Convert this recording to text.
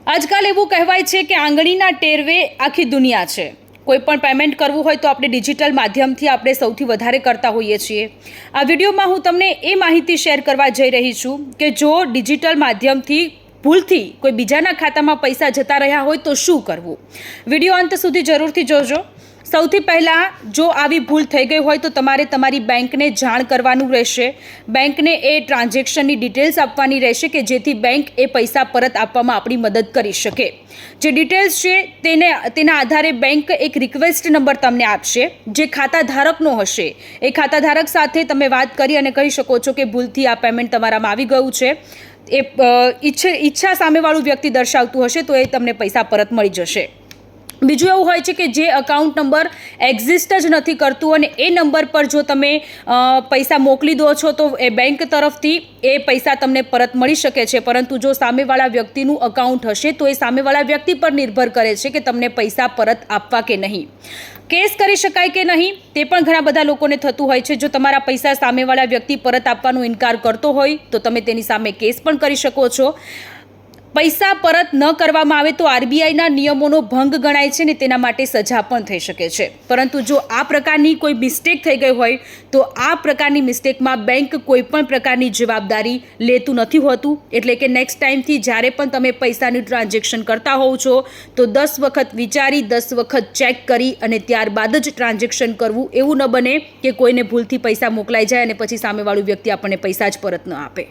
આજકાલ એવું કહેવાય છે કે આંગળીના ટેરવે આખી દુનિયા છે। કોઈ પણ પેમેન્ટ કરવું હોય તો આપણે ડિજિટલ માધ્યમથી આપણે સૌથી વધારે કરતા હોઈએ છીએ। આ વિડીયોમાં હું તમને એ માહિતી શેર કરવા જઈ રહી છું કે જો ડિજિટલ માધ્યમથી ભૂલથી કોઈ બીજાના ખાતામાં પૈસા જતા રહ્યા હોય તો શું કરવું। વિડીયો અંત સુધી જરૂરથી જોજો। સૌથી પહેલાં જો આવી ભૂલ થઈ ગઈ હોય તો તમારે તમારી બેંકને જાણ કરવાનું રહેશે। બેંકને એ ટ્રાન્ઝેક્શનની ડિટેલ્સ આપવાની રહેશે કે જેથી બેંક એ પૈસા પરત આપવામાં આપણી મદદ કરી શકે। જે ડિટેલ્સ છે તેના આધારે બેંક એક રિક્વેસ્ટ નંબર તમને આપશે જે ખાતા ધારકનો હશે। એ ખાતા ધારક સાથે તમે વાત કરી અને કહી શકો છો કે ભૂલથી આ પેમેન્ટ તમારામાં આવી ગયું છે। એ ઈચ્છા સામેવાળું વ્યક્તિ દર્શાવતું હશે તો એ તમને પૈસા પરત મળી જશે। બીજું એવું હોય છે કે જે અકાઉન્ટ નંબર એક્ઝિસ્ટ જ નથી કરતું અને એ નંબર પર જો તમે પૈસા મોકલી દો છો તો એ બેંક તરફથી એ પૈસા તમને પરત મળી શકે છે, પરંતુ જો સામેવાળા વ્યક્તિનું અકાઉન્ટ હશે તો એ સામેવાળા વ્યક્તિ પર નિર્ભર કરે છે કે તમને પૈસા પરત આપવા કે નહીં। કેસ કરી શકાય કે નહીં તે પણ ઘણા બધા લોકોને થતું હોય છે। જો તમારા પૈસા સામેવાળા વ્યક્તિ પરત આપવાનો ઇનકાર કરતો હોય તો તમે તેની સામે કેસ પણ કરી શકો છો। પૈસા પરત ન કરવામાં આવે તો આરબીઆઈના નિયમોનો ભંગ ગણાય છે ને તેના માટે સજા પણ થઈ શકે છે। પરંતુ જો આ પ્રકારની કોઈ મિસ્ટેક થઈ ગઈ હોય તો આ પ્રકારની મિસ્ટેકમાં બેંક કોઈ પણ પ્રકારની જવાબદારી લેતું નથી હોતું। એટલે કે નેક્સ્ટ ટાઈમથી જ્યારે પણ તમે પૈસાની ટ્રાન્ઝેક્શન કરતા હોવ છો તો 10 વખત વિચારી 10 વખત ચેક કરી અને ત્યારબાદ જ ટ્રાન્ઝેક્શન કરવું। એવું ન બને કે કોઈને ભૂલથી પૈસા મોકલાઈ જાય અને પછી સામેવાળું વ્યક્તિ આપણને પૈસા જ પરત ન આપે।